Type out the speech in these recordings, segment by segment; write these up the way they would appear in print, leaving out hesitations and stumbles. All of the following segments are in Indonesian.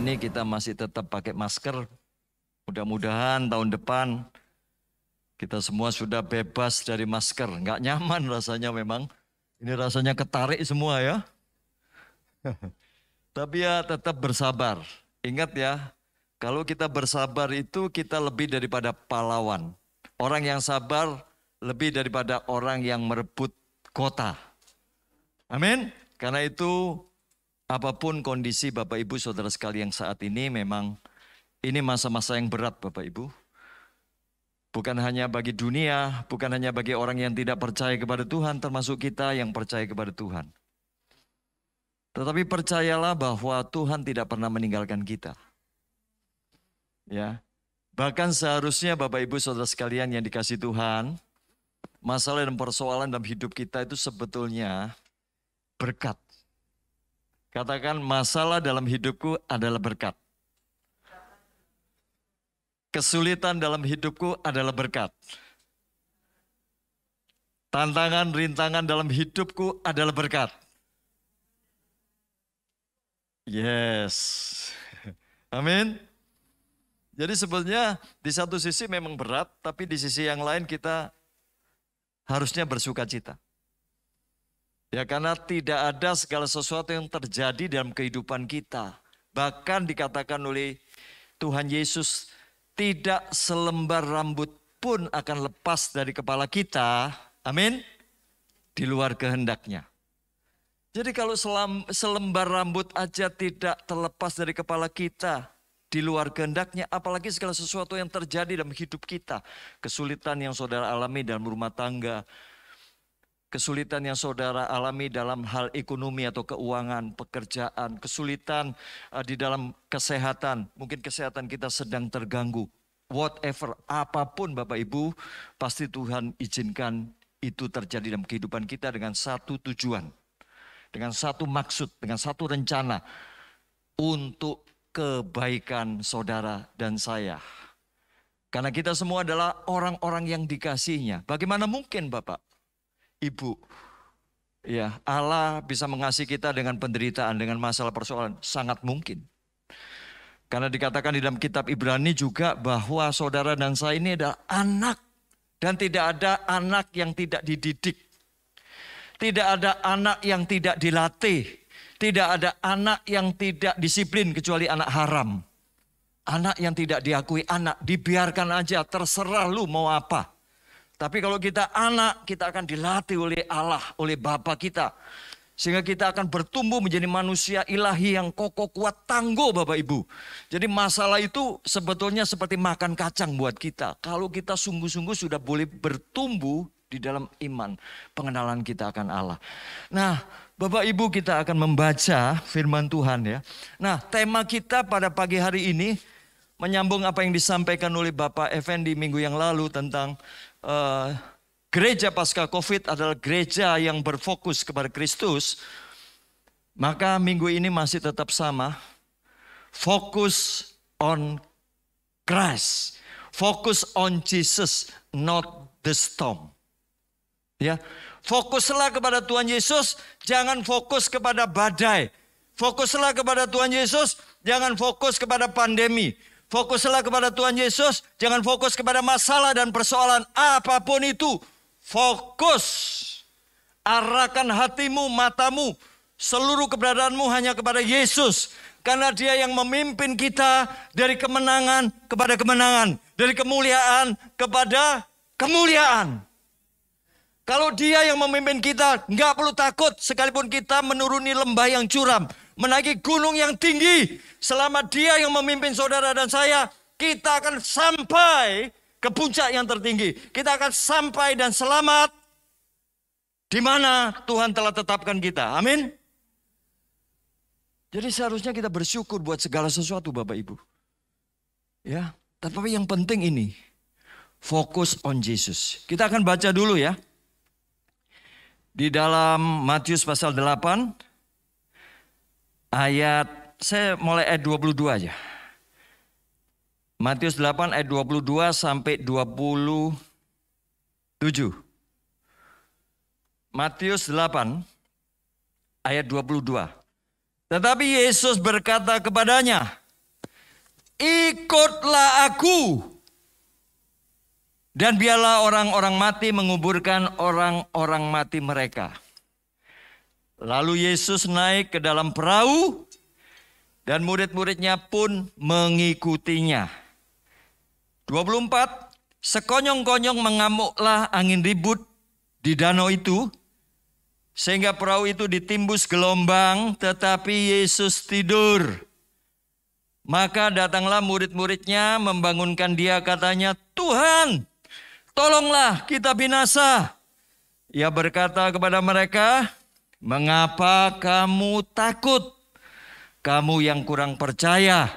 ini kita masih tetap pakai masker. Mudah-mudahan tahun depan kita semua sudah bebas dari masker. Nggak nyaman rasanya memang. Ini rasanya ketarik semua ya. Tapi ya tetap bersabar. Ingat ya, kalau kita bersabar itu kita lebih daripada pahlawan. Orang yang sabar lebih daripada orang yang merebut kota. Amin. Karena itu apapun kondisi Bapak Ibu Saudara sekalian saat ini memang ini masa-masa yang berat Bapak Ibu. Bukan hanya bagi dunia, bukan hanya bagi orang yang tidak percaya kepada Tuhan, termasuk kita yang percaya kepada Tuhan. Tetapi percayalah bahwa Tuhan tidak pernah meninggalkan kita. Ya. Bahkan seharusnya Bapak Ibu Saudara sekalian yang dikasihi Tuhan, masalah dan persoalan dalam hidup kita itu sebetulnya berkat. Katakan masalah dalam hidupku adalah berkat. Kesulitan dalam hidupku adalah berkat. Tantangan, rintangan dalam hidupku adalah berkat. Yes. Amin. Jadi sebetulnya di satu sisi memang berat, tapi di sisi yang lain kita harusnya bersuka cita. Ya karena tidak ada segala sesuatu yang terjadi dalam kehidupan kita. Bahkan dikatakan oleh Tuhan Yesus, tidak selembar rambut pun akan lepas dari kepala kita, amin, di luar kehendaknya. Jadi kalau selembar rambut aja tidak terlepas dari kepala kita, di luar kehendaknya, apalagi segala sesuatu yang terjadi dalam hidup kita. Kesulitan yang saudara alami dalam rumah tangga, kesulitan yang saudara alami dalam hal ekonomi atau keuangan, pekerjaan, kesulitan di dalam kesehatan. Mungkin kesehatan kita sedang terganggu. Whatever, apapun Bapak Ibu, pasti Tuhan izinkan itu terjadi dalam kehidupan kita dengan satu tujuan. Dengan satu maksud, dengan satu rencana. Untuk kebaikan saudara dan saya. Karena kita semua adalah orang-orang yang dikasihinya. Bagaimana mungkin Bapak? Ibu, ya Allah bisa mengasihi kita dengan penderitaan, dengan masalah persoalan, sangat mungkin. Karena dikatakan di dalam kitab Ibrani juga bahwa saudara dan saya ini adalah anak. Dan tidak ada anak yang tidak dididik. Tidak ada anak yang tidak dilatih. Tidak ada anak yang tidak disiplin kecuali anak haram. Anak yang tidak diakui anak, dibiarkan aja, terserah lu mau apa. Tapi kalau kita anak, kita akan dilatih oleh Allah, oleh Bapa kita. Sehingga kita akan bertumbuh menjadi manusia ilahi yang kokoh, kuat, tangguh Bapak Ibu. Jadi masalah itu sebetulnya seperti makan kacang buat kita. Kalau kita sungguh-sungguh sudah boleh bertumbuh di dalam iman, pengenalan kita akan Allah. Nah, Bapak Ibu kita akan membaca firman Tuhan ya. Nah, tema kita pada pagi hari ini menyambung apa yang disampaikan oleh Bapak Effendi minggu yang lalu tentang gereja pasca COVID adalah gereja yang berfokus kepada Kristus. Maka minggu ini masih tetap sama. Focus on Christ. Focus on Jesus, not the storm. Ya, fokuslah kepada Tuhan Yesus, jangan fokus kepada badai. Fokuslah kepada Tuhan Yesus, jangan fokus kepada pandemi. Fokuslah kepada Tuhan Yesus, jangan fokus kepada masalah dan persoalan apapun itu. Fokus, arahkan hatimu, matamu, seluruh keberadaanmu hanya kepada Yesus. Karena Dia yang memimpin kita dari kemenangan kepada kemenangan, dari kemuliaan kepada kemuliaan. Kalau Dia yang memimpin kita, nggak perlu takut sekalipun kita menuruni lembah yang curam, menaiki gunung yang tinggi. Selama Dia yang memimpin saudara dan saya, kita akan sampai ke puncak yang tertinggi. Kita akan sampai dan selamat di mana Tuhan telah tetapkan kita. Amin. Jadi seharusnya kita bersyukur buat segala sesuatu Bapak Ibu. Ya, tapi yang penting ini, fokus on Jesus. Kita akan baca dulu ya. Di dalam Matius pasal 8 ayat, saya mulai ayat 22 aja. Matius 8 ayat 22 sampai 27. Matius 8 ayat 22. Tetapi Yesus berkata kepadanya, ikutlah aku. Dan biarlah orang-orang mati menguburkan orang-orang mati mereka. Lalu Yesus naik ke dalam perahu dan murid-muridnya pun mengikutinya. 24, sekonyong-konyong mengamuklah angin ribut di danau itu, sehingga perahu itu ditimbus gelombang, tetapi Yesus tidur. Maka datanglah murid-muridnya membangunkan dia, katanya, Tuhan, tolonglah kita binasa. Ia berkata kepada mereka, mengapa kamu takut? Kamu yang kurang percaya.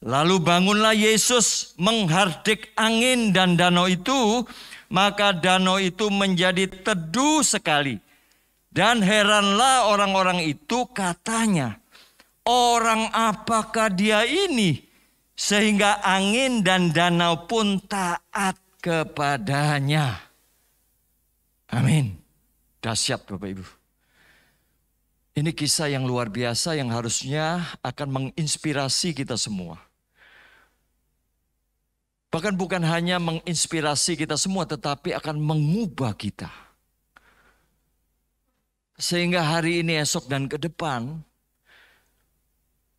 Lalu bangunlah Yesus menghardik angin dan danau itu, maka danau itu menjadi teduh sekali. Dan heranlah orang-orang itu, katanya, orang apakah dia ini? Sehingga angin dan danau pun taat kepadanya. Amin. Dahsyat Bapak Ibu. Ini kisah yang luar biasa yang harusnya akan menginspirasi kita semua. Bahkan bukan hanya menginspirasi kita semua, tetapi akan mengubah kita. Sehingga hari ini, esok, dan ke depan,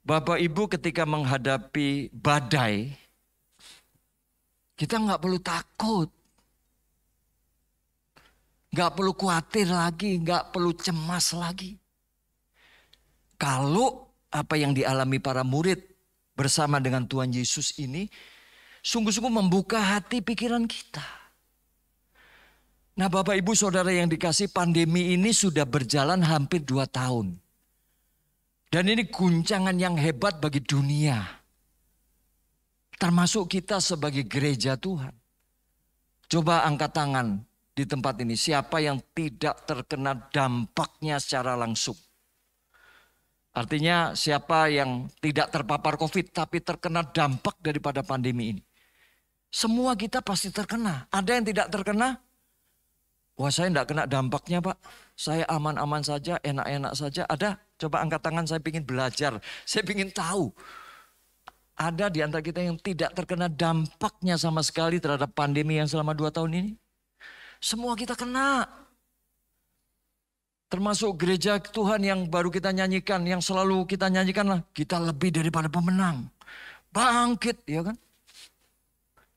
Bapak Ibu ketika menghadapi badai, kita nggak perlu takut. Nggak perlu khawatir lagi, nggak perlu cemas lagi. Kalau apa yang dialami para murid bersama dengan Tuhan Yesus ini, sungguh-sungguh membuka hati pikiran kita. Nah Bapak Ibu Saudara yang dikasih, pandemi ini sudah berjalan hampir 2 tahun. Dan ini guncangan yang hebat bagi dunia. Termasuk kita sebagai gereja Tuhan. Coba angkat tangan di tempat ini. Siapa yang tidak terkena dampaknya secara langsung? Artinya siapa yang tidak terpapar COVID tapi terkena dampak daripada pandemi ini? Semua kita pasti terkena. Ada yang tidak terkena? Wah saya tidak kena dampaknya Pak. Saya aman-aman saja, enak-enak saja. Ada? Coba angkat tangan, saya ingin belajar. Saya ingin tahu. Ada di antara kita yang tidak terkena dampaknya sama sekali terhadap pandemi yang selama 2 tahun ini? Semua kita kena. Termasuk gereja Tuhan yang baru kita nyanyikan, yang selalu kita nyanyikan lah. Kita lebih daripada pemenang. Bangkit, ya kan?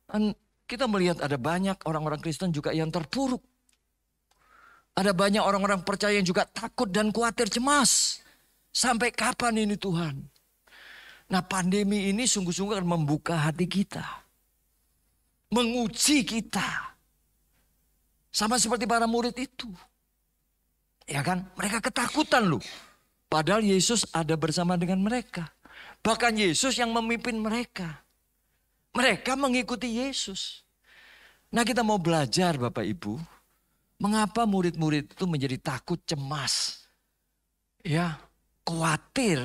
Dan kita melihat ada banyak orang-orang Kristen juga yang terpuruk. Ada banyak orang-orang percaya yang juga takut dan khawatir, cemas. Sampai kapan ini Tuhan? Nah pandemi ini sungguh-sungguh akan membuka hati kita. Menguji kita. Sama seperti para murid itu. Ya kan? Mereka ketakutan loh. Padahal Yesus ada bersama dengan mereka. Bahkan Yesus yang memimpin mereka. Mereka mengikuti Yesus. Nah kita mau belajar Bapak Ibu. Mengapa murid-murid itu menjadi takut, cemas. Ya, khawatir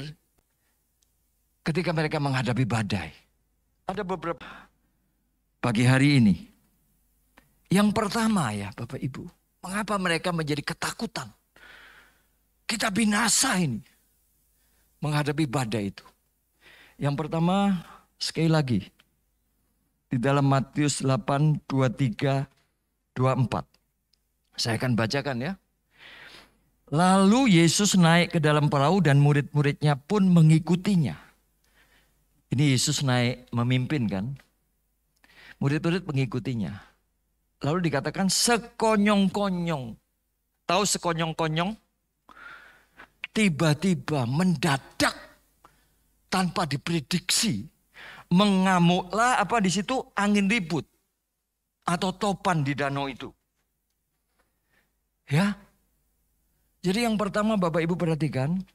ketika mereka menghadapi badai. Ada beberapa pagi hari ini. Yang pertama ya Bapak Ibu. Mengapa mereka menjadi ketakutan? Kita binasa ini. Menghadapi badai itu. Yang pertama sekali lagi. Di dalam Matius 8, 23, 24. Saya akan bacakan ya. Lalu Yesus naik ke dalam perahu dan murid-muridnya pun mengikutinya. Ini Yesus naik memimpin kan. Murid-murid mengikutinya. Lalu dikatakan sekonyong-konyong. Tahu sekonyong-konyong? Tiba-tiba mendadak tanpa diprediksi. Mengamuklah apa di situ angin ribut atau topan di danau itu. Ya. Jadi yang pertama Bapak Ibu perhatikan,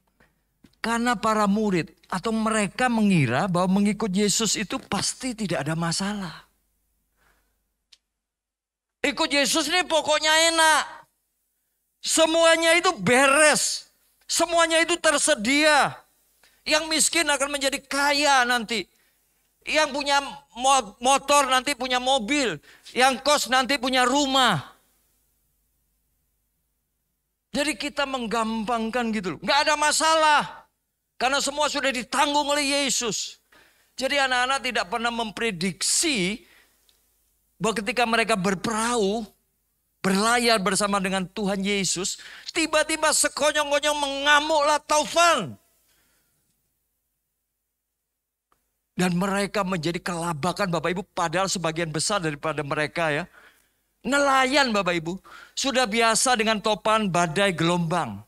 karena para murid atau mereka mengira bahwa mengikut Yesus itu pasti tidak ada masalah. Ikut Yesus ini pokoknya enak. Semuanya itu beres. Semuanya itu tersedia. Yang miskin akan menjadi kaya nanti. Yang punya motor nanti punya mobil. Yang kos nanti punya rumah. Jadi kita menggampangkan gitu loh. Nggak ada masalah. Karena semua sudah ditanggung oleh Yesus. Jadi anak-anak tidak pernah memprediksi bahwa ketika mereka berperahu, berlayar bersama dengan Tuhan Yesus, tiba-tiba sekonyong-konyong mengamuklah taufan. Dan mereka menjadi kelabakan Bapak Ibu, padahal sebagian besar daripada mereka ya, nelayan Bapak Ibu, sudah biasa dengan topan, badai, gelombang.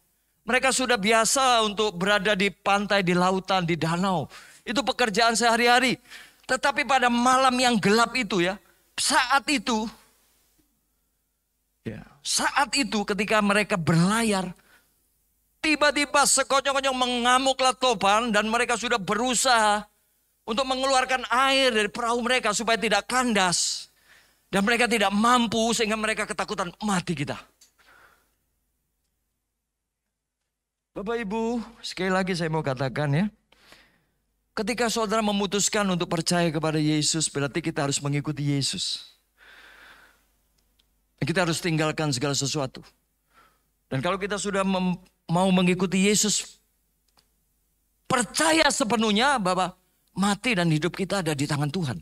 Mereka sudah biasa untuk berada di pantai, di lautan, di danau. Itu pekerjaan sehari-hari. Tetapi pada malam yang gelap itu ya, saat itu ketika mereka berlayar, tiba-tiba sekonyong-konyong mengamuklah topan dan mereka sudah berusaha untuk mengeluarkan air dari perahu mereka supaya tidak kandas. Dan mereka tidak mampu sehingga mereka ketakutan, mati kita. Bapak Ibu, sekali lagi saya mau katakan ya. Ketika saudara memutuskan untuk percaya kepada Yesus, berarti kita harus mengikuti Yesus. Kita harus tinggalkan segala sesuatu. Dan kalau kita sudah mau mengikuti Yesus, percaya sepenuhnya bahwa mati dan hidup kita ada di tangan Tuhan.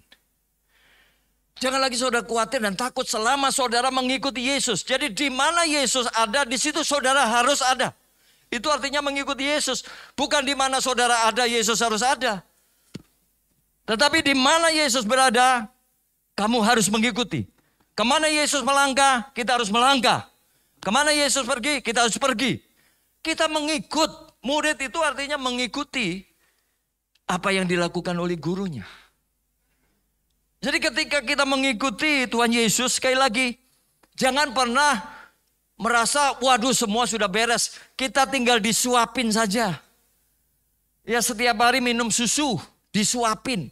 Jangan lagi saudara khawatir dan takut selama saudara mengikuti Yesus. Jadi di mana Yesus ada, di situ saudara harus ada. Itu artinya mengikuti Yesus. Bukan di mana saudara ada, Yesus harus ada. Tetapi di mana Yesus berada, kamu harus mengikuti. Kemana Yesus melangkah, kita harus melangkah. Kemana Yesus pergi, kita harus pergi. Kita mengikut. Murid itu artinya mengikuti apa yang dilakukan oleh gurunya. Jadi ketika kita mengikuti Tuhan Yesus, sekali lagi, jangan pernah merasa, waduh semua sudah beres, kita tinggal disuapin saja. Ya setiap hari minum susu, disuapin.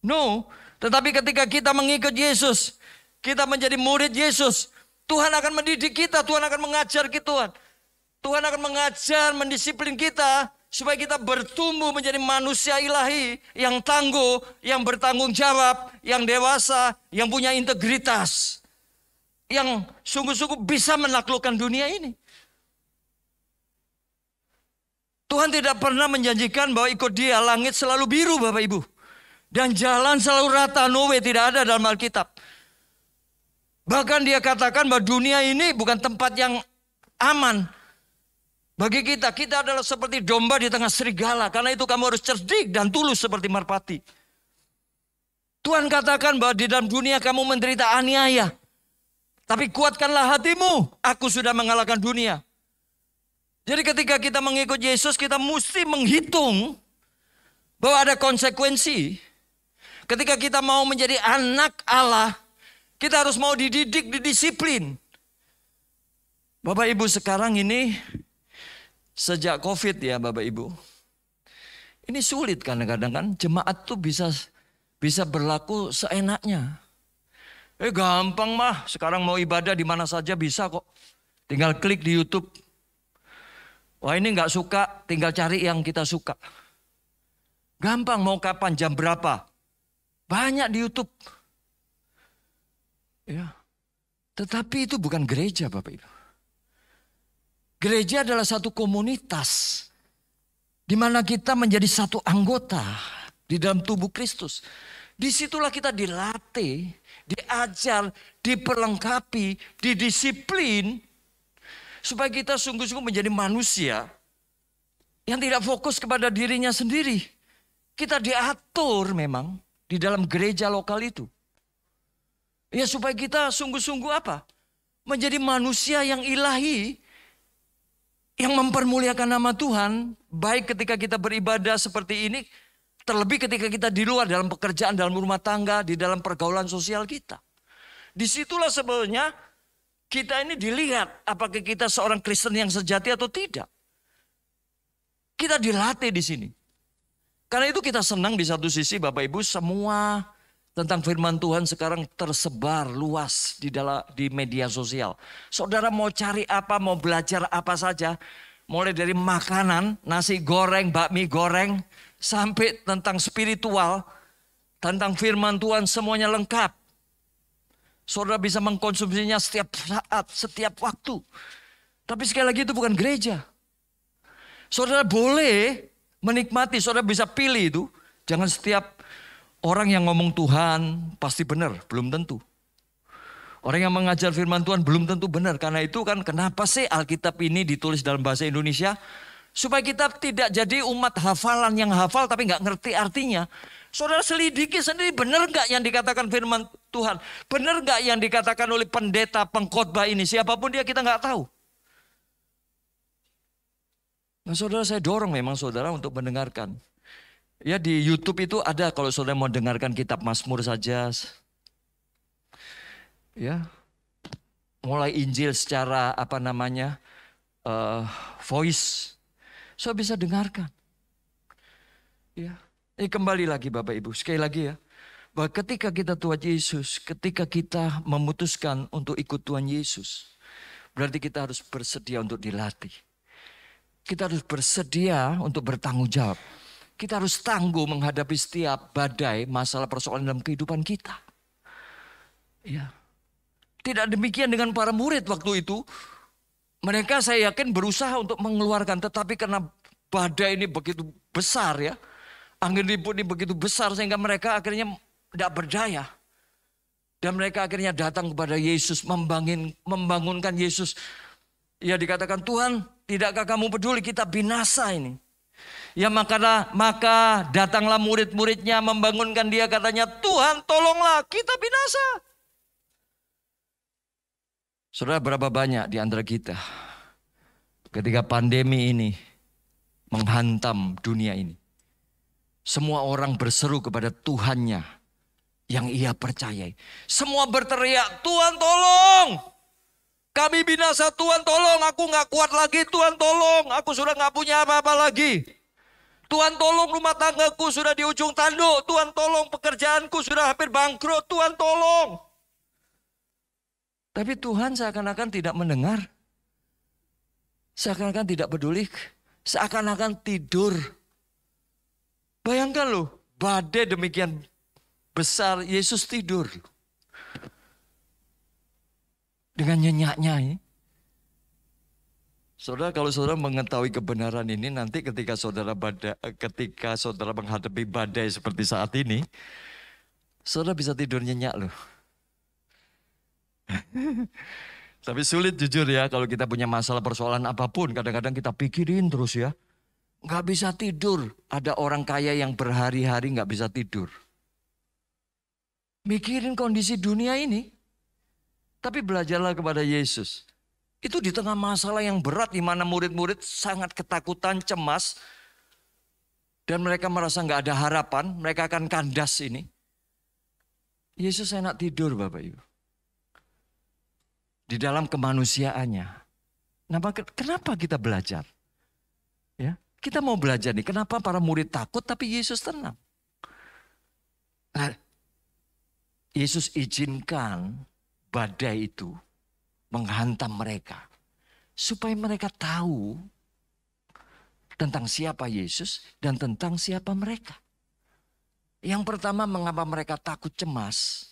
No, tetapi ketika kita mengikut Yesus, kita menjadi murid Yesus, Tuhan akan mendidik kita, Tuhan akan mengajar kita. Tuhan akan mengajar, mendisiplin kita, supaya kita bertumbuh menjadi manusia ilahi yang tangguh, yang bertanggung jawab, yang dewasa, yang punya integritas. Yang sungguh-sungguh bisa menaklukkan dunia ini. Tuhan tidak pernah menjanjikan bahwa ikut Dia langit selalu biru Bapak Ibu. Dan jalan selalu rata, no way, tidak ada dalam Alkitab. Bahkan Dia katakan bahwa dunia ini bukan tempat yang aman. Bagi kita, kita adalah seperti domba di tengah serigala. Karena itu kamu harus cerdik dan tulus seperti merpati. Tuhan katakan bahwa di dalam dunia kamu menderita aniaya. Tapi kuatkanlah hatimu, aku sudah mengalahkan dunia. Jadi ketika kita mengikut Yesus, kita mesti menghitung bahwa ada konsekuensi. Ketika kita mau menjadi anak Allah, kita harus mau dididik, didisiplin. Bapak Ibu sekarang ini, sejak COVID ya Bapak Ibu. Ini sulit kadang-kadang kan jemaat tuh bisa berlaku seenaknya. Gampang mah, sekarang mau ibadah di mana saja bisa kok. Tinggal klik di YouTube. Wah ini nggak suka, tinggal cari yang kita suka. Gampang, mau kapan, jam berapa. Banyak di YouTube. Ya. Tetapi itu bukan gereja Bapak Ibu. Gereja adalah satu komunitas di mana kita menjadi satu anggota di dalam tubuh Kristus. Disitulah kita dilatih, diajar, diperlengkapi, didisiplin supaya kita sungguh-sungguh menjadi manusia yang tidak fokus kepada dirinya sendiri. Kita diatur memang di dalam gereja lokal itu. Ya supaya kita sungguh-sungguh apa? Menjadi manusia yang ilahi, yang mempermuliakan nama Tuhan, baik ketika kita beribadah seperti ini, terlebih ketika kita di luar dalam pekerjaan, dalam rumah tangga, di dalam pergaulan sosial kita. Disitulah sebenarnya kita ini dilihat apakah kita seorang Kristen yang sejati atau tidak. Kita dilatih di sini. Karena itu kita senang di satu sisi Bapak Ibu semua tentang firman Tuhan sekarang tersebar luas di media sosial. Saudara mau cari apa, mau belajar apa saja. Mulai dari makanan, nasi goreng, bakmi goreng. Sampai tentang spiritual, tentang firman Tuhan semuanya lengkap. Saudara bisa mengkonsumsinya setiap saat, setiap waktu. Tapi sekali lagi itu bukan gereja. Saudara boleh menikmati, saudara bisa pilih itu. Jangan setiap Orang yang ngomong Tuhan pasti benar, belum tentu. Orang yang mengajar firman Tuhan belum tentu benar. Karena itu kan kenapa sih Alkitab ini ditulis dalam bahasa Indonesia? Supaya kita tidak jadi umat hafalan yang hafal tapi nggak ngerti artinya. Saudara selidiki sendiri, benar nggak yang dikatakan firman Tuhan? Benar nggak yang dikatakan oleh pendeta pengkhotbah ini? Siapapun dia, kita nggak tahu. Nah saudara, saya dorong memang saudara untuk mendengarkan. Ya di YouTube itu ada, kalau saudara mau dengarkan kitab Mazmur saja. Ya, mulai Injil secara voice, so bisa dengarkan. Ya, ini kembali lagi Bapak Ibu, sekali lagi ya, bahwa ketika kita Tuhan Yesus, ketika kita memutuskan untuk ikut Tuhan Yesus, berarti kita harus bersedia untuk dilatih. Kita harus bersedia untuk bertanggung jawab. Kita harus tangguh menghadapi setiap badai, masalah, persoalan dalam kehidupan kita. Ya. Tidak demikian dengan para murid waktu itu. Mereka saya yakin berusaha untuk mengeluarkan. Tetapi karena badai ini begitu besar ya. Angin ribut ini begitu besar sehingga mereka akhirnya tidak berdaya. Dan mereka akhirnya datang kepada Yesus. Membangunkan Yesus. Ya dikatakan, Tuhan tidakkah kamu peduli kita binasa ini. Ya maka datanglah murid-muridnya membangunkan dia, katanya, Tuhan tolonglah kita binasa. Saudara, berapa banyak di antara kita ketika pandemi ini menghantam dunia ini, semua orang berseru kepada Tuhannya yang ia percayai. Semua berteriak, Tuhan tolong. Kami binasa, Tuhan tolong. Aku gak kuat lagi, Tuhan tolong. Aku sudah gak punya apa-apa lagi. Tuhan tolong, rumah tanggaku sudah di ujung tanduk. Tuhan tolong, pekerjaanku sudah hampir bangkrut. Tuhan tolong. Tapi Tuhan seakan-akan tidak mendengar. Seakan-akan tidak peduli. Seakan-akan tidur. Bayangkan loh, badai demikian besar, Yesus tidur. Dengan nyenyaknya ini. Saudara, kalau saudara mengetahui kebenaran ini, nanti ketika saudara menghadapi badai seperti saat ini, saudara bisa tidur nyenyak loh. Tapi sulit jujur ya, kalau kita punya masalah persoalan apapun, kadang-kadang kita pikirin terus ya. Gak bisa tidur. Ada orang kaya yang berhari-hari gak bisa tidur. Mikirin kondisi dunia ini. Tapi belajarlah kepada Yesus. Itu di tengah masalah yang berat, di mana murid-murid sangat ketakutan, cemas. Dan mereka merasa gak ada harapan, mereka akan kandas ini. Yesus enak tidur Bapak Ibu. Di dalam kemanusiaannya. Nah, kenapa kita belajar? Ya, kita mau belajar nih, kenapa para murid takut tapi Yesus tenang? Nah, Yesus izinkan badai itu menghantam mereka. Supaya mereka tahu tentang siapa Yesus dan tentang siapa mereka. Yang pertama, mengapa mereka takut, cemas.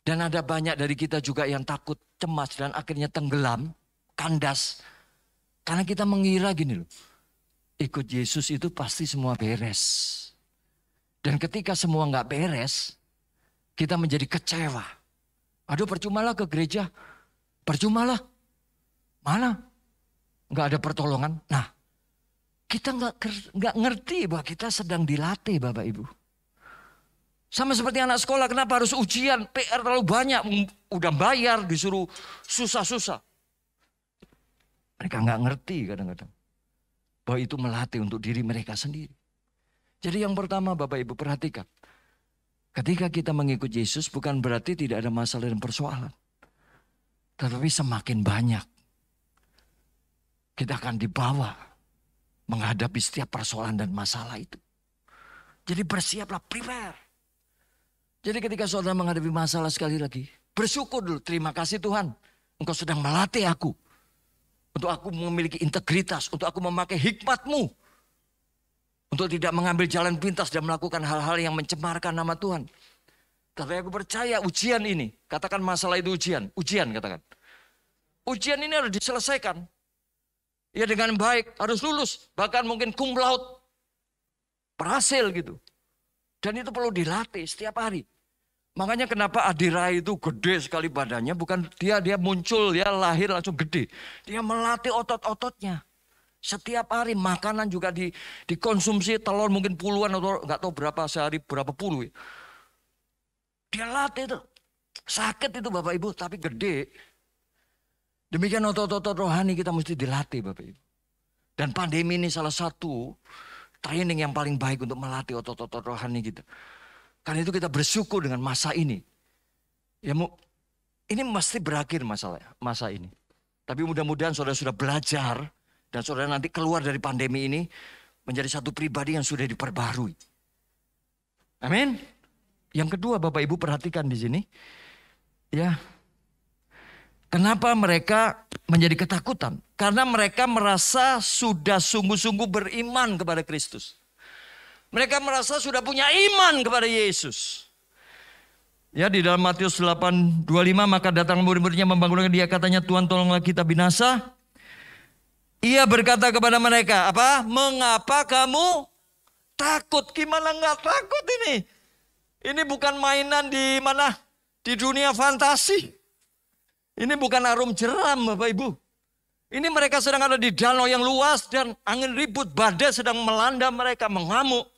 Dan ada banyak dari kita juga yang takut, cemas, dan akhirnya tenggelam, kandas. Karena kita mengira gini loh, ikut Yesus itu pasti semua beres. Dan ketika semua nggak beres, kita menjadi kecewa. Aduh, percumalah ke gereja, percumalah. Mana? Nggak ada pertolongan. Nah, kita nggak ngerti bahwa kita sedang dilatih Bapak Ibu. Sama seperti anak sekolah, kenapa harus ujian? PR terlalu banyak, udah bayar, disuruh susah-susah. Mereka nggak ngerti kadang-kadang. Bahwa itu melatih untuk diri mereka sendiri. Jadi yang pertama Bapak Ibu perhatikan. Ketika kita mengikut Yesus bukan berarti tidak ada masalah dan persoalan. Tetapi semakin banyak. Kita akan dibawa menghadapi setiap persoalan dan masalah itu. Jadi bersiaplah, prepare. Jadi ketika saudara menghadapi masalah sekali lagi, bersyukur dulu, terima kasih Tuhan. Engkau sedang melatih aku. Untuk aku memiliki integritas, untuk aku memakai hikmat-Mu. Untuk tidak mengambil jalan pintas dan melakukan hal-hal yang mencemarkan nama Tuhan. Tapi aku percaya ujian ini, katakan masalah itu ujian katakan. Ujian ini harus diselesaikan. Ya dengan baik, harus lulus. Bahkan mungkin cum laude. Berhasil gitu. Dan itu perlu dilatih setiap hari. Makanya kenapa Adira itu gede sekali badannya, bukan dia muncul, dia lahir langsung gede. Dia melatih otot-ototnya. Setiap hari makanan juga dikonsumsi, telur mungkin puluhan atau nggak tahu berapa sehari, berapa puluh. Dia latih itu. Sakit itu Bapak Ibu, tapi gede. Demikian otot-otot rohani kita mesti dilatih Bapak Ibu. Dan pandemi ini salah satu training yang paling baik untuk melatih otot-otot rohani kita. Karena itu kita bersyukur dengan masa ini. Ya, ini mesti berakhir masa ini. Tapi mudah-mudahan saudara sudah belajar dan saudara nanti keluar dari pandemi ini menjadi satu pribadi yang sudah diperbarui. Amin. Yang kedua Bapak Ibu perhatikan di sini. Ya. Kenapa mereka menjadi ketakutan? Karena mereka merasa sudah sungguh-sungguh beriman kepada Kristus. Mereka merasa sudah punya iman kepada Yesus. Ya, di dalam Matius 8:25, maka datang murid-muridnya membangunkan dia, katanya, Tuhan tolonglah kita binasa. Ia berkata kepada mereka, apa? Mengapa kamu takut? Gimana nggak takut ini? Ini bukan mainan di mana? Di dunia fantasi. Ini bukan arum jeram Bapak Ibu. Ini mereka sedang ada di danau yang luas dan angin ribut, badai sedang melanda mereka, mengamuk.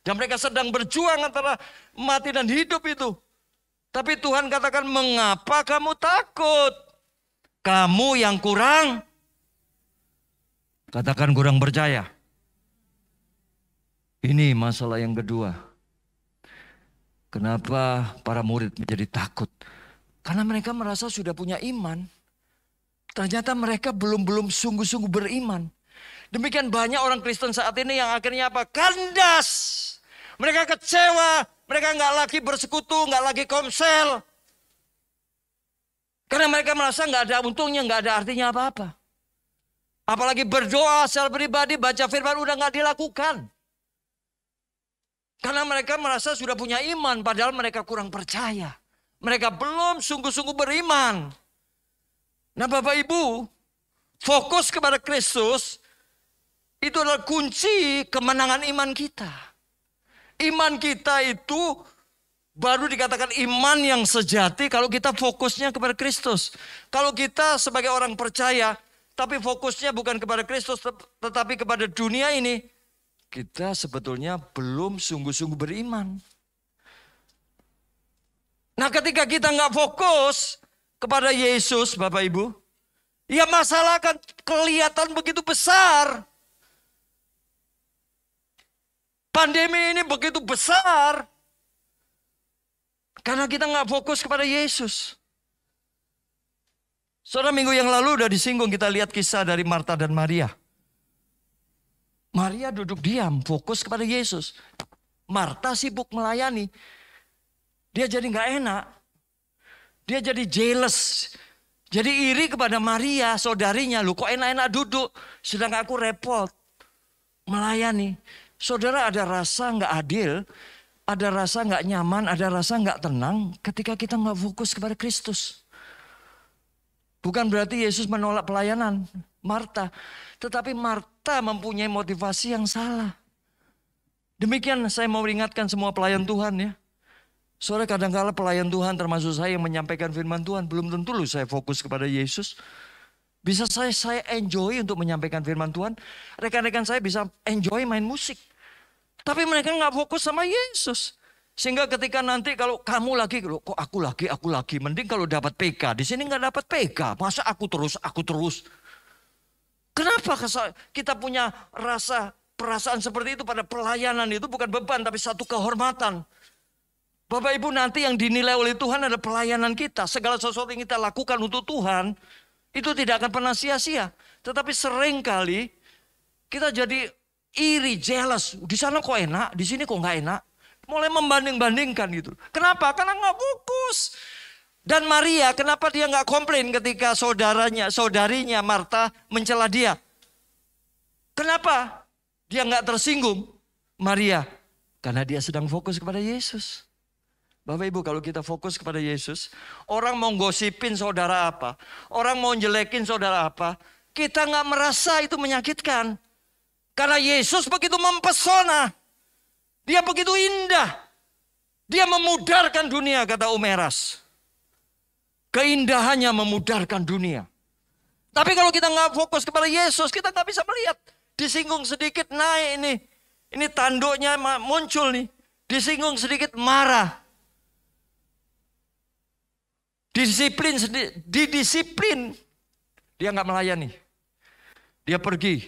Dan mereka sedang berjuang antara mati dan hidup itu. Tapi Tuhan katakan, mengapa kamu takut? Kamu yang kurang, katakan kurang percaya. Ini masalah yang kedua. Kenapa para murid menjadi takut? Karena mereka merasa sudah punya iman. Ternyata mereka belum sungguh-sungguh beriman. Demikian banyak orang Kristen saat ini yang akhirnya apa? Kandas. Mereka kecewa, mereka nggak lagi bersekutu, nggak lagi komsel. Karena mereka merasa nggak ada untungnya, nggak ada artinya apa-apa. Apalagi berdoa secara pribadi, baca firman udah nggak dilakukan. Karena mereka merasa sudah punya iman, padahal mereka kurang percaya. Mereka belum sungguh-sungguh beriman. Nah Bapak Ibu, fokus kepada Kristus, itu adalah kunci kemenangan iman kita. Iman kita itu baru dikatakan iman yang sejati kalau kita fokusnya kepada Kristus. Kalau kita sebagai orang percaya, tapi fokusnya bukan kepada Kristus, tetapi kepada dunia ini, kita sebetulnya belum sungguh-sungguh beriman. Nah ketika kita nggak fokus kepada Yesus Bapak Ibu, ya masalah akan kelihatan begitu besar. Pandemi ini begitu besar. Karena kita nggak fokus kepada Yesus. Saudara, minggu yang lalu udah disinggung, kita lihat kisah dari Marta dan Maria. Maria duduk diam, fokus kepada Yesus. Marta sibuk melayani. Dia jadi nggak enak. Dia jadi jealous. Jadi iri kepada Maria, saudarinya. Lu kok enak-enak duduk, sedang aku repot melayani. Saudara, ada rasa nggak adil, ada rasa nggak nyaman, ada rasa nggak tenang ketika kita nggak fokus kepada Kristus. Bukan berarti Yesus menolak pelayanan Marta, tetapi Marta mempunyai motivasi yang salah. Demikian saya mau ingatkan semua pelayan Tuhan ya. Saudara, kadang-kala pelayan Tuhan termasuk saya yang menyampaikan firman Tuhan, belum tentu loh saya fokus kepada Yesus. Bisa saya enjoy untuk menyampaikan firman Tuhan. Rekan-rekan saya bisa enjoy main musik. Tapi mereka nggak fokus sama Yesus. Sehingga ketika nanti kalau kamu lagi, kok aku lagi. Mending kalau dapat PK. Di sini nggak dapat PK. Masa aku terus. Kenapa kita punya perasaan seperti itu pada pelayanan itu bukan beban tapi satu kehormatan. Bapak Ibu, nanti yang dinilai oleh Tuhan adalah pelayanan kita. Segala sesuatu yang kita lakukan untuk Tuhan itu tidak akan pernah sia-sia. Tetapi seringkali kita jadi iri, jealous. Di sana kok enak, di sini kok nggak enak. Mulai membanding-bandingkan gitu. Kenapa? Karena nggak fokus. Dan Maria, kenapa dia nggak komplain ketika saudarinya Marta mencela dia? Kenapa dia nggak tersinggung? Maria, karena dia sedang fokus kepada Yesus. Bapak Ibu, kalau kita fokus kepada Yesus, orang mau gosipin saudara apa, orang mau jelekin saudara apa, kita nggak merasa itu menyakitkan. Karena Yesus begitu mempesona, dia begitu indah. Dia memudarkan dunia, kata Umeras. Keindahannya memudarkan dunia. Tapi kalau kita nggak fokus kepada Yesus, kita nggak bisa melihat. Disinggung sedikit naik ini. Ini tanduknya muncul nih. Disinggung sedikit marah. Didisiplin. Dia nggak melayani. Dia pergi.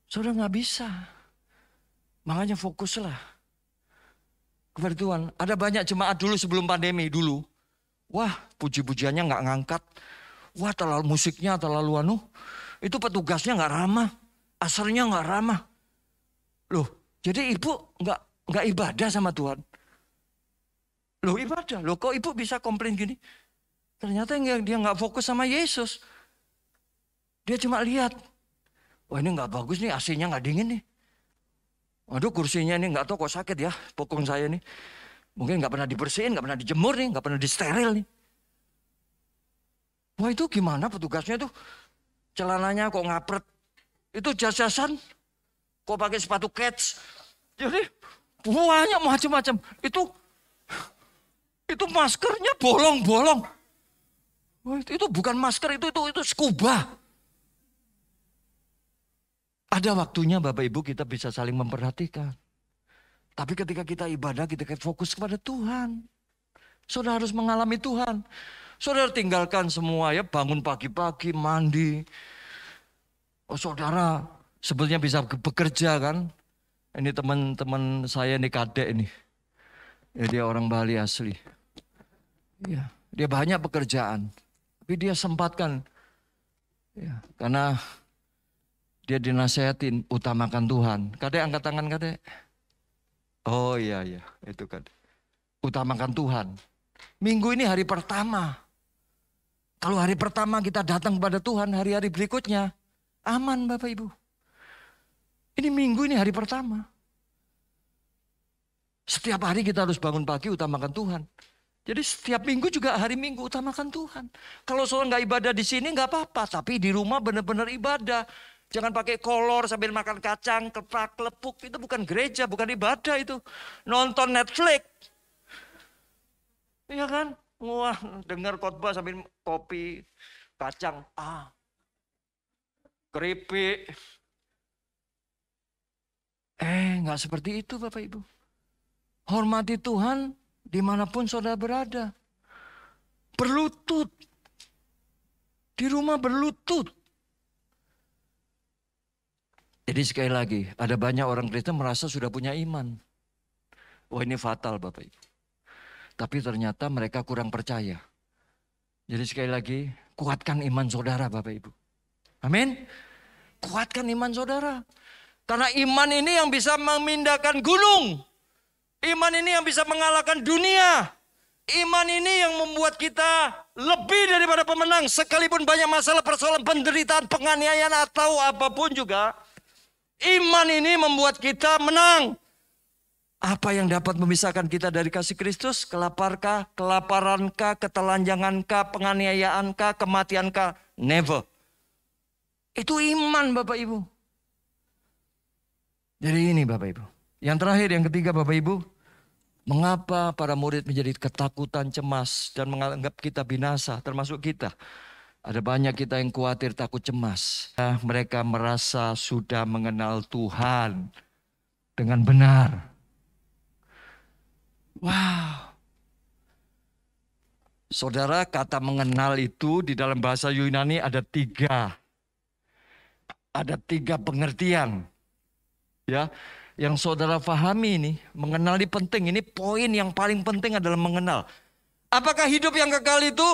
Saudara nggak bisa. Makanya fokuslah kepada Tuhan. Ada banyak jemaat dulu sebelum pandemi dulu. Wah, puji-pujiannya nggak ngangkat. Wah, terlalu musiknya terlalu itu petugasnya nggak ramah. Asarnya nggak ramah. Loh, jadi ibu nggak ibadah sama Tuhan. Loh, ibadah. Loh, kok ibu bisa komplain gini? Ternyata dia nggak fokus sama Yesus. Dia cuma lihat. Wah, ini nggak bagus nih, AC-nya nggak dingin nih. Waduh, kursinya ini nggak tahu kok sakit ya, pokong saya nih. Mungkin nggak pernah dibersihin, nggak pernah dijemur nih, nggak pernah disteril nih. Wah, itu gimana petugasnya tuh? Celananya kok ngapret. Itu jas-jasan. Kok pakai sepatu kets. Jadi banyak macam-macam. Itu maskernya bolong-bolong. Itu bukan masker, itu scuba. Ada waktunya Bapak Ibu kita bisa saling memperhatikan. Tapi ketika kita ibadah, kita fokus kepada Tuhan. Saudara harus mengalami Tuhan. Saudara tinggalkan semua ya, bangun pagi-pagi, mandi. Oh, saudara sebetulnya bisa bekerja kan. Ini teman-teman saya nih, kadek ini. Ya, dia orang Bali asli. Ya, dia banyak pekerjaan. Tapi dia sempatkan. Ya, karena dia dinasehatin, utamakan Tuhan. Kadek, angkat tangan kadek. Oh iya, itu kadek. Utamakan Tuhan. Minggu ini hari pertama. Kalau hari pertama kita datang kepada Tuhan, hari-hari berikutnya aman Bapak Ibu. Ini minggu ini hari pertama. Setiap hari kita harus bangun pagi utamakan Tuhan. Jadi setiap minggu juga hari Minggu utamakan Tuhan. Kalau saudara nggak ibadah di sini nggak apa-apa, tapi di rumah benar-benar ibadah. Jangan pakai kolor sambil makan kacang, kepak, lepuk. Itu bukan gereja, bukan ibadah itu. Nonton Netflix. Iya kan? Wah, dengar khotbah sambil kopi, kacang, keripik. Nggak seperti itu Bapak Ibu. Hormati Tuhan dimanapun saudara berada. Berlutut. Di rumah berlutut. Jadi sekali lagi, ada banyak orang Kristen merasa sudah punya iman. Wah, ini fatal Bapak Ibu. Tapi ternyata mereka kurang percaya. Jadi sekali lagi, kuatkan iman saudara Bapak Ibu. Amin. Kuatkan iman saudara. Karena iman ini yang bisa memindahkan gunung. Iman ini yang bisa mengalahkan dunia. Iman ini yang membuat kita lebih daripada pemenang. Sekalipun banyak masalah, persoalan, penderitaan, penganiayaan atau apapun juga. Iman ini membuat kita menang. Apa yang dapat memisahkan kita dari kasih Kristus? Kelaparkah, kelaparankah, ketelanjangankah, penganiayaankah, kematiankah? Never. Itu iman Bapak Ibu. Jadi ini Bapak Ibu. Yang terakhir, yang ketiga Bapak Ibu. Mengapa para murid menjadi ketakutan, cemas, dan menganggap kita binasa, termasuk kita. Ada banyak kita yang khawatir, takut, cemas. Mereka merasa sudah mengenal Tuhan dengan benar. Wow. Saudara, kata mengenal itu di dalam bahasa Yunani ada tiga. Ada tiga pengertian. Ya, yang saudara pahami ini, mengenal ini penting. Ini poin yang paling penting adalah mengenal. Apakah hidup yang kekal itu?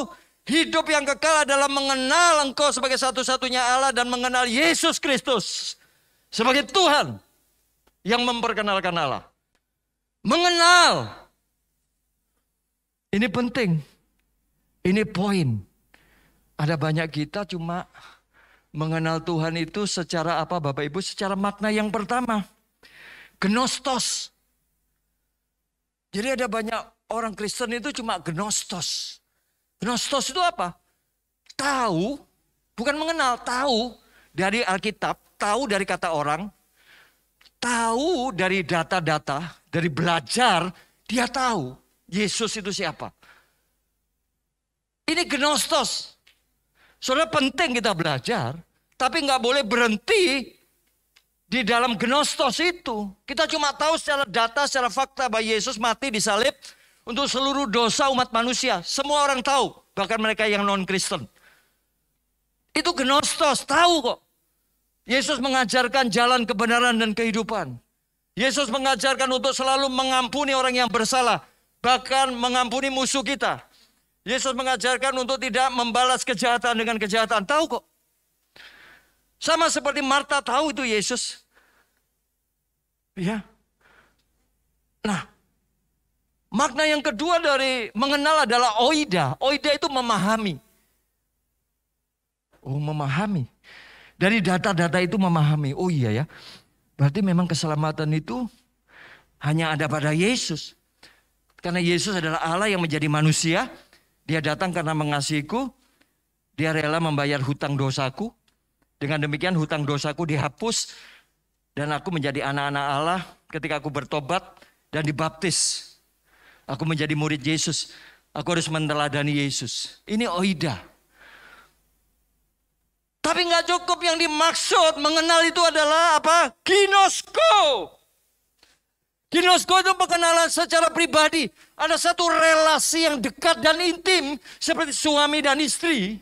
Hidup yang kekal adalah mengenal Engkau sebagai satu-satunya Allah dan mengenal Yesus Kristus sebagai Tuhan yang memperkenalkan Allah. Mengenal. Ini penting. Ini poin. Ada banyak kita cuma mengenal Tuhan itu secara apa Bapak Ibu? Secara makna yang pertama. Gnostos. Jadi ada banyak orang Kristen itu cuma gnostos. Gnostos itu apa? Tahu, bukan mengenal, tahu dari Alkitab, tahu dari kata orang, tahu dari data-data. dari belajar, dia tahu Yesus itu siapa. Ini gnostos. Saudara, penting kita belajar, tapi nggak boleh berhenti di dalam gnostos itu. Kita cuma tahu secara data, secara fakta bahwa Yesus mati di salib untuk seluruh dosa umat manusia. Semua orang tahu, bahkan mereka yang non-Kristen. Itu gnostos, tahu kok. Yesus mengajarkan jalan kebenaran dan kehidupan. Yesus mengajarkan untuk selalu mengampuni orang yang bersalah, bahkan mengampuni musuh kita. Yesus mengajarkan untuk tidak membalas kejahatan dengan kejahatan. Tahu kok. Sama seperti Marta tahu itu Yesus. Ya. Nah, makna yang kedua dari mengenal adalah oida. Oida itu memahami. Oh, memahami. Dari data-data itu memahami. Oh iya ya. Berarti memang keselamatan itu hanya ada pada Yesus. Karena Yesus adalah Allah yang menjadi manusia. Dia datang karena mengasihiku. Dia rela membayar hutang dosaku. Dengan demikian hutang dosaku dihapus. Dan aku menjadi anak-anak Allah ketika aku bertobat dan dibaptis. Aku menjadi murid Yesus. Aku harus meneladani Yesus. Ini oida. Tapi nggak cukup, yang dimaksud mengenal itu adalah apa? Ginosko. Ginosko itu pengenalan secara pribadi. Ada satu relasi yang dekat dan intim seperti suami dan istri.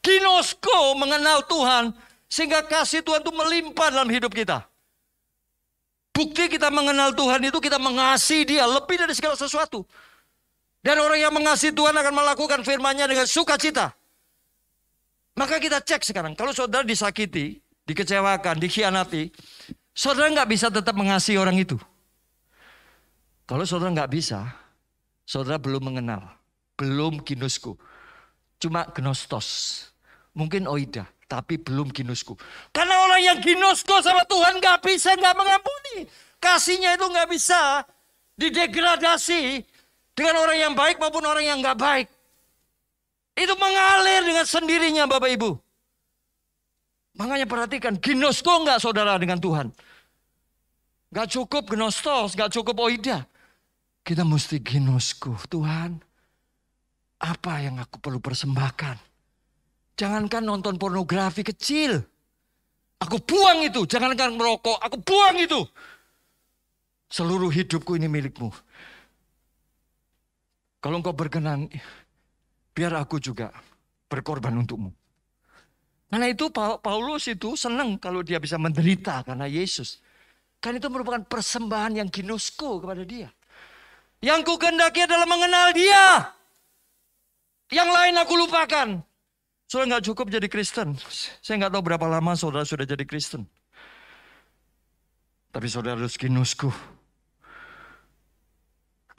Ginosko mengenal Tuhan sehingga kasih Tuhan itu melimpah dalam hidup kita. Bukti kita mengenal Tuhan itu kita mengasihi Dia lebih dari segala sesuatu. Dan orang yang mengasihi Tuhan akan melakukan firman-Nya dengan sukacita. Maka kita cek sekarang, kalau saudara disakiti, dikecewakan, dikhianati, saudara nggak bisa tetap mengasihi orang itu. Kalau saudara nggak bisa, saudara belum mengenal, belum ginosko, cuma gnostos, mungkin oida, tapi belum ginosko. Karena orang yang ginosko sama Tuhan nggak bisa nggak mengampuni, kasihnya itu nggak bisa didegradasi dengan orang yang baik maupun orang yang nggak baik. Itu mengalir dengan sendirinya Bapak Ibu. Makanya perhatikan, ginosko enggak saudara dengan Tuhan. Enggak cukup gnostos, enggak cukup oida. Kita mesti ginosko. Tuhan, apa yang aku perlu persembahkan? Jangankan nonton pornografi kecil. Aku buang itu. Jangankan merokok, aku buang itu. Seluruh hidupku ini milikmu. Kalau engkau berkenan, biar aku juga berkorban untukmu. Karena itu Paulus itu senang kalau dia bisa menderita karena Yesus. Kan itu merupakan persembahan yang ginosko kepada dia. Yang ku kehendaki adalah mengenal Dia. Yang lain aku lupakan. Saudara nggak cukup jadi Kristen. Saya nggak tahu berapa lama saudara sudah jadi Kristen. Tapi saudara harus ginosko.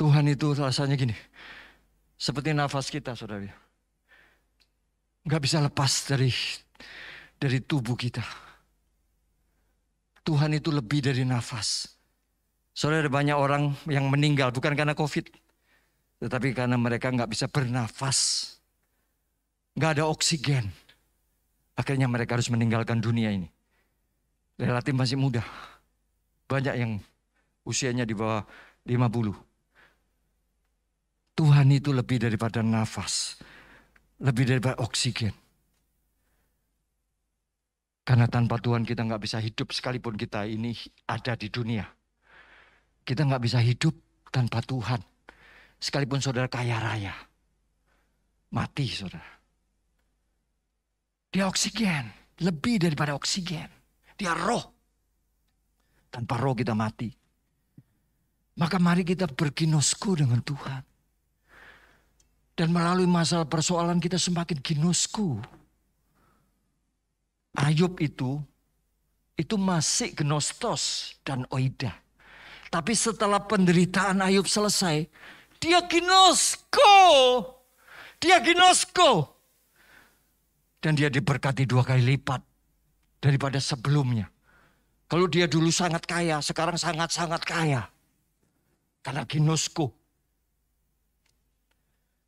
Tuhan itu rasanya gini. Seperti nafas kita saudara. Nggak bisa lepas dari tubuh kita. Tuhan itu lebih dari nafas. Saudara, ada banyak orang yang meninggal bukan karena COVID. Tetapi karena mereka nggak bisa bernafas. Nggak ada oksigen. Akhirnya mereka harus meninggalkan dunia ini. Relatif masih muda. Banyak yang usianya di bawah 50. Tuhan itu lebih daripada nafas. Lebih daripada oksigen. Karena tanpa Tuhan kita nggak bisa hidup sekalipun kita ini ada di dunia. Kita nggak bisa hidup tanpa Tuhan. Sekalipun saudara kaya raya. Mati saudara. Dia oksigen. Lebih daripada oksigen. Dia roh. Tanpa roh kita mati. Maka mari kita berginosko dengan Tuhan. Dan melalui masalah persoalan kita semakin ginosko. Ayub itu masih gnostos dan oida. Tapi setelah penderitaan Ayub selesai, dia ginosko. Dia ginosko. Dan dia diberkati 2 kali lipat daripada sebelumnya. Kalau dia dulu sangat kaya, sekarang sangat-sangat kaya. Karena ginosko.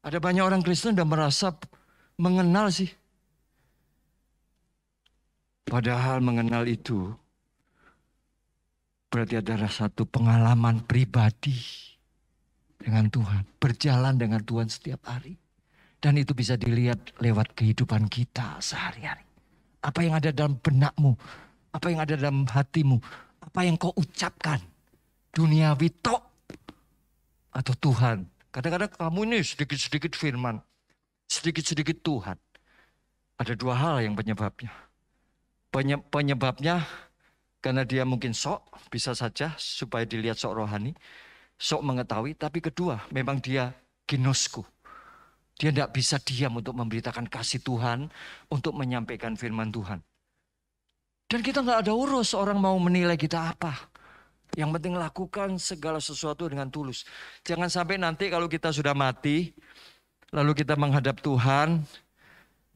Ada banyak orang Kristen yang merasa mengenal sih. Padahal mengenal itu Berarti adalah satu pengalaman pribadi dengan Tuhan. Berjalan dengan Tuhan setiap hari. Dan itu bisa dilihat lewat kehidupan kita sehari-hari. Apa yang ada dalam benakmu, apa yang ada dalam hatimu, apa yang kau ucapkan. Duniawi tok atau Tuhan. Kadang-kadang kamu ini sedikit-sedikit firman, sedikit-sedikit Tuhan. Ada dua hal yang penyebabnya. Penyebabnya karena dia mungkin sok, bisa saja supaya dilihat sok rohani, sok mengetahui. Tapi kedua, memang dia ginosku. Dia tidak bisa diam untuk memberitakan kasih Tuhan, untuk menyampaikan firman Tuhan. Dan kita nggak ada urus orang mau menilai kita apa. Yang penting lakukan segala sesuatu dengan tulus. Jangan sampai nanti kalau kita sudah mati, lalu kita menghadap Tuhan,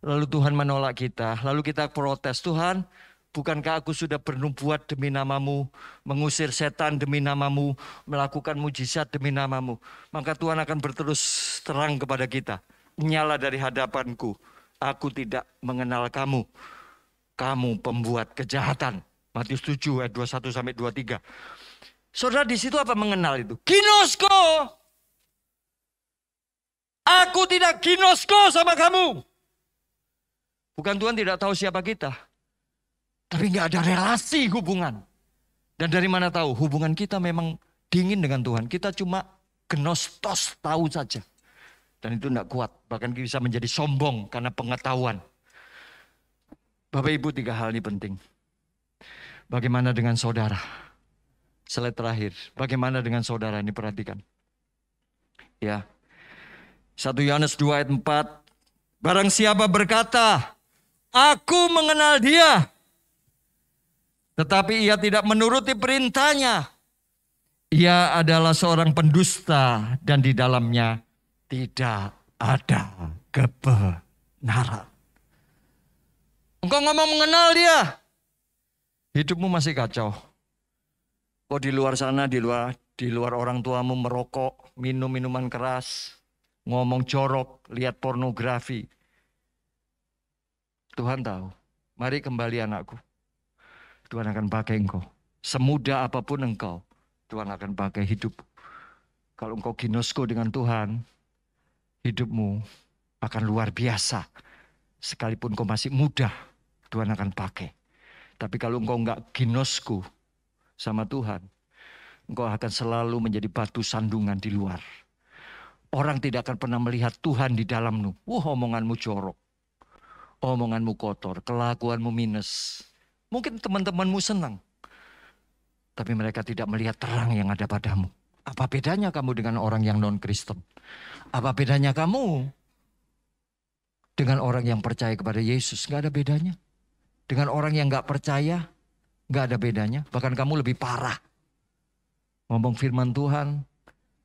lalu Tuhan menolak kita, lalu kita protes, Tuhan, bukankah aku sudah bernubuat demi namamu, mengusir setan demi namamu, melakukan mujizat demi namamu. Maka Tuhan akan berterus terang kepada kita. Nyala dari hadapanku, aku tidak mengenal kamu. Kamu pembuat kejahatan. Matius 7 ayat 21 sampai 23. Saudara di situ apa mengenal itu? Ginosko. Aku tidak ginosko sama kamu. Bukan Tuhan tidak tahu siapa kita. Tapi nggak ada relasi hubungan. Dan dari mana tahu? Hubungan kita memang dingin dengan Tuhan. Kita cuma gnostos, tahu saja. Dan itu tidak kuat. Bahkan bisa menjadi sombong karena pengetahuan. Bapak Ibu, 3 hal ini penting. Bagaimana dengan saudara? Slide terakhir. Bagaimana dengan saudara ini, perhatikan. Ya. 1 Yohanes 2 ayat 4. Barang siapa berkata, aku mengenal dia, tetapi ia tidak menuruti perintahnya, ia adalah seorang pendusta dan di dalamnya tidak ada kebenaran. Engkau ngomong mengenal dia, hidupmu masih kacau. Kok di luar sana, di luar orang tuamu merokok, minum minuman keras, ngomong jorok, lihat pornografi. Tuhan tahu. Mari kembali anakku. Tuhan akan pakai engkau. Semudah apapun engkau, Tuhan akan pakai hidup. Kalau engkau ginosko dengan Tuhan, hidupmu akan luar biasa. Sekalipun kau masih muda, Tuhan akan pakai. Tapi kalau engkau enggak ginosku sama Tuhan, engkau akan selalu menjadi batu sandungan di luar. Orang tidak akan pernah melihat Tuhan di dalammu. Omonganmu jorok, omonganmu kotor, kelakuanmu minus. Mungkin teman-temanmu senang, tapi mereka tidak melihat terang yang ada padamu. Apa bedanya kamu dengan orang yang non-Kristen? Apa bedanya kamu dengan orang yang percaya kepada Yesus? Gak ada bedanya. Dengan orang yang gak percaya, gak ada bedanya. Bahkan kamu lebih parah. Ngomong firman Tuhan,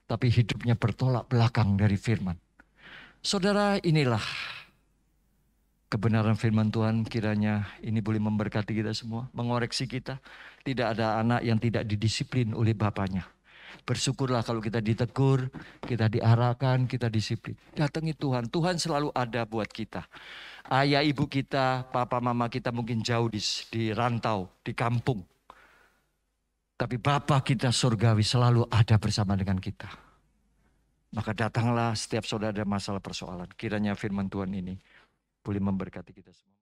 tapi hidupnya bertolak belakang dari firman. Saudara, inilah kebenaran firman Tuhan. Kiranya ini boleh memberkati kita semua, mengoreksi kita. Tidak ada anak yang tidak didisiplin oleh bapaknya. Bersyukurlah kalau kita ditegur, kita diarahkan, kita disiplin. Datangi Tuhan. Tuhan selalu ada buat kita. Ayah ibu kita, papa mama kita mungkin jauh di rantau, di kampung. Tapi Bapa kita surgawi selalu ada bersama dengan kita. Maka datanglah setiap saudara ada masalah persoalan. Kiranya firman Tuhan ini boleh memberkati kita semua.